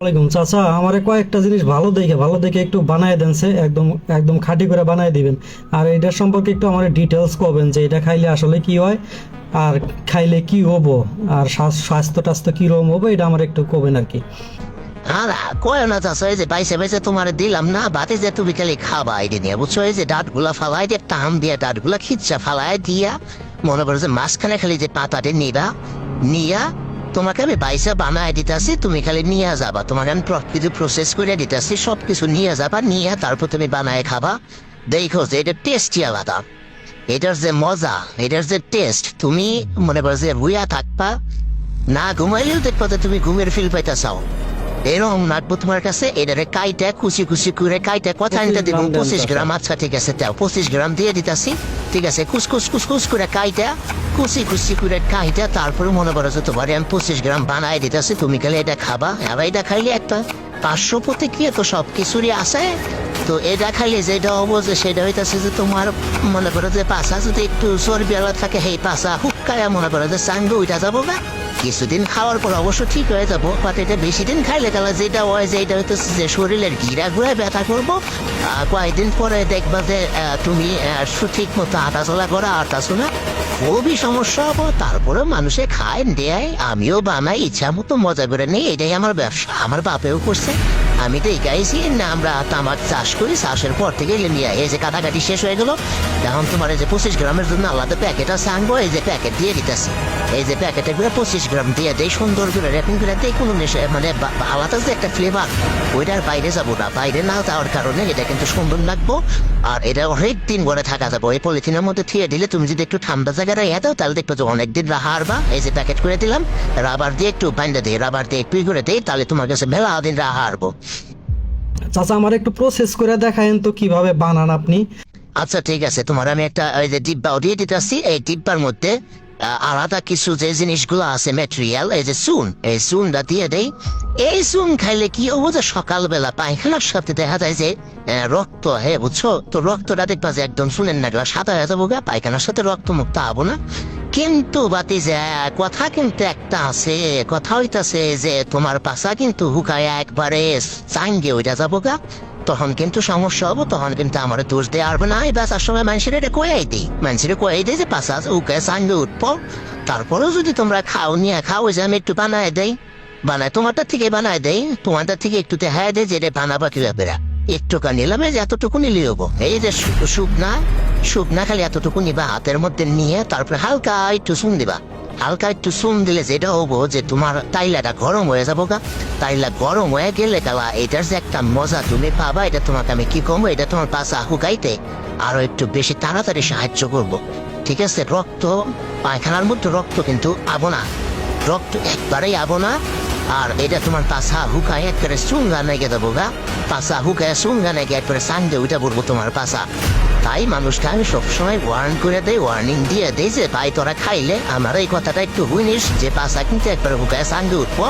ওয়ালাইকুম চাচা, আমারে কয়েকটা জিনিস ভালো দেখে একটু বানায় দেন সে, একদম একদম খাঁটি করে বানায় দিবেন। আর এটার সম্পর্কে একটু আমার ডিটেলস করবেন যে এটা খাইলে আসলে কি হয়, আর খাইলে কি হবো, আর স্বাস্থ্য টাস্থ্য কিরকম হবো, এটা আমার একটু করবেন আর কি। আর কয় না চাষা, এই যে বাইসে বাইসে তোমার দিলাম না বাতে, যে তুমি খালি খাবা আইডি নিয়ে, বুঝছো? এই যে ডাটগুলা ফালাই দিয়ে টান দিয়ে ডাটগুলা খিচ্চা ফালাই দিয়া মনে করো যে মাঝখানে খালি যে পাতাটা নিবা, নিয়া তোমাকে আমি বাইসে বানায় দিতেছি, তুমি খালি নিয়ে যাবা, তোমাকে আমি কিছু প্রসেস করে দিতেছি, সব কিছু নিয়ে যাবা, নিয়ে তারপর তুমি বানায় খাবা। দেখো যে এটা টেস্টি আলাদা, এটার যে মজা, এটার যে টেস্ট, তুমি মনে করো যে বুয়া থাকবা না ঘুমাইলেও দেখবা যে তুমি ঘুমের ফিল পাইতেছাও। এরকম নাটবো তোমার কাছে, এটারে কাইটা কুচি কুচি করে কাইটা কথা আনতে দিব 25 গ্রাম। আচ্ছা ঠিক আছে, তাও 25 গ্রাম দিয়ে দিতাছি। ঠিক আছে, কুচকুচ করে কাইটা কুচি কুচি করে কাইটা তারপরে মনে করো যে তোমার আমি 25 গ্রাম বানাই দিতেছি, তুমি খালি এটা খাবা। আর এটা খাইলে একটা 500 প্রতিক্রিয়া তো সব কিছুরই আছে। তো এটা খাইলে যেটা হবো যে সেটা হইতেছে যে তোমার মনে করো যে পাশা যদি একটু চর্বি আলা থাকে, সেই পাশা হুক্কায়া মনে করো যে চাঙ্গে উঠা যাবো না। কিছুদিন খাওয়ার পর অবশ্য ঠিক হয়ে যাবো, বাট এটা বেশি দিন খাইলে তাহলে যেটা হয় যে এটা হইতেছে যে শরীরের গিরা গুড়ায় ব্যথা করবো। কয়েকদিন পরে দেখবা যে তুমি সঠিক মতো হাঁটাচলা করা হাঁটাচলা খুবই সমস্যা হবো। তারপরে মানুষে খায় দেয়, আমিও বানাই ইচ্ছা মতো মজা করে নেই, এটাই আমার ব্যবসা। আমার বাপেও করছে, আমি তো গাইছি না। আমরা তামাক চাষ করি, চাষের পর থেকে নিয়ে এই যে কাটাকাটি শেষ হয়ে গেল, এখন তোমার এই যে 25 গ্রামের জন্য আলাদা প্যাকেট আছে, আনবো। এই যে প্যাকেট দিয়ে দিতেছি, এই যে প্যাকেটে করে 25 গ্রাম দিয়ে দেয়, সুন্দর করে র্যাপিং করে দেয়। কোনো নেশা মানে আলাদা যে একটা ফ্লেভার, ওইটার বাইরে যাবো না। বাইরে না যাওয়ার কারণে এটা কিন্তু সুন্দর লাগবো। আর এটা অনেক দিন ঘরে থাকা যাবো। এই পলিথিনের মধ্যে থিয়ে দিলে তুমি যদি একটু ঠান্ডা জায়গায় রেখে দাও, তাহলে দেখবো যে অনেকদিন রাহা হারবা। এই যে প্যাকেট করে দিলাম, রাবার দিয়ে একটু বাইন্দা দিই, রাবার দিয়ে একটু করে দিই, তাহলে তোমার কাছে মেলা দিন রাহা হারবো। চাচা, আমার একটু প্রসেস করে দেখায়েন তো কিভাবে বানান আপনি। আচ্ছা ঠিক আছে, তোমার আমি একটা ওই যে ডিব্বাও দিয়ে দিতেছি। এই ডিব্বার মধ্যে আলাদা কিছু যে জিনিসগুলো আছে ম্যাটেরিয়াল, এই যে চুন, এই চুনটা দিয়ে দেই। এই চুন খাইলে কি হবো যে সকালবেলা পায়খানার সাথে দেখা যায় যে রক্ত, হ্যাঁ বুঝছো তো, রক্তটা দেখবা যে একদম চুনের না সাদা হয়ে যাবো গা, পায়খানার সাথে রক্ত মুক্ত হবো না। কিন্তু বাতি যে কথা কিন্তু একটা আছে, কথা হইতাছে যে তোমার পাশা কিন্তু হুকায় একবারে চাঙ্গে ওইটা যাবো গা, তখন কিন্তু সমস্যা হবো। তখন কিন্তু আমার দোষ দিয়ে আসবে না। এই বেচার সময় মানুষের এটা কয়াই দিই, মানুষের কয়াই দিই যে পাশা উকে চাঙ্গে উঠবো। তারপরেও যদি তোমরা খাও নিয়ে খাও, যে আমি একটু বানায় দেই, বানায় তোমারটা থেকে বানায় দেই, তোমারটা থেকে একটু দেখায় দেয় যে এটা বানাবা কিভাবে। একটুকা নিলাম, এই যে এতটুকু নিলে হবো। এই যে শুকনা খালি এতটুকু নিবা হাতের মধ্যে নিয়ে, তারপরে হালকা একটু চুন দিবা। হালকা একটু চুন দিলে যেটা হবো যে তোমার তাইলাটা গরম হয়ে যাবো গা। তাইলা গরম হয়ে গেলে গেলা এটার যে একটা মজা তুমি পাবা, এটা তোমাকে আমি কি কমবো, এটা তোমার পাশা হুকাইতে আরো একটু বেশি তাড়াতাড়ি সাহায্য করবো। ঠিক আছে, রক্ত পায়খানার মধ্যে রক্ত কিন্তু আবো না, রক্ত একবারেই আবো না। আর এটা তোমার পাশা হুকায় একবারে চুঙ্গা নেগে দেবো গা, পাশা হুকায় চুঙ্গা নেগে একবারে সাঙ্গে উঠে পড়বো তোমার পাশা। তাই মানুষকে আমি সবসময় ওয়ার্নিং দিয়ে দেই যে ভাই তোরা খাইলে আমার এই কথাটা একটু বুঝিস যে পাশা কিন্তু একবারে হুকায় সাঙ্গে উঠবো।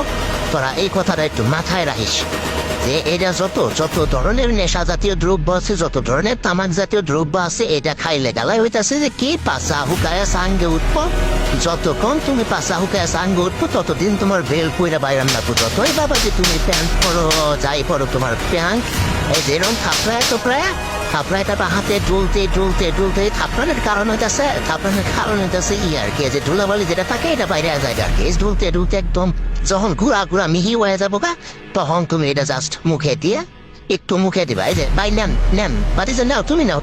তোরা এই কথাটা একটু মাথায় রাখিস যে এটা যত যত ধরনের নেশা জাতীয় দ্রব্য আছে, যত ধরনের তামাক জাতীয় দ্রব্য আছে, এটা খাইলে গালাই হইতাছে যে কি পাশা হুকায় সাঙ্গে উঠবো। যতক্ষণ তুমি পাশা হুকায় সাঙ্গে উঠবো, ততদিন তোমার বেল পইরা বাইরাম না। যতই বাবা যে তুমি প্যান্ট পরো, যাই পরো, তোমার প্যান্ট এই যেরকম থাপড়ায় তারপর হাতে ডুলতে থাপড়ানোর কারণ হইতাছে আর কি, যে ধুলাবালি যেটা থাকে এটা বাইরে যায় আর কি। ডুলতে একদম যখন গুড়া মিহি হয়ে যাবো গা, তখন তুমি এটা জাস্ট মুখে দিয়ে একটু মুখে দিবা। এই যে ভাই নেন বাতি যে নাও, তুমি নাও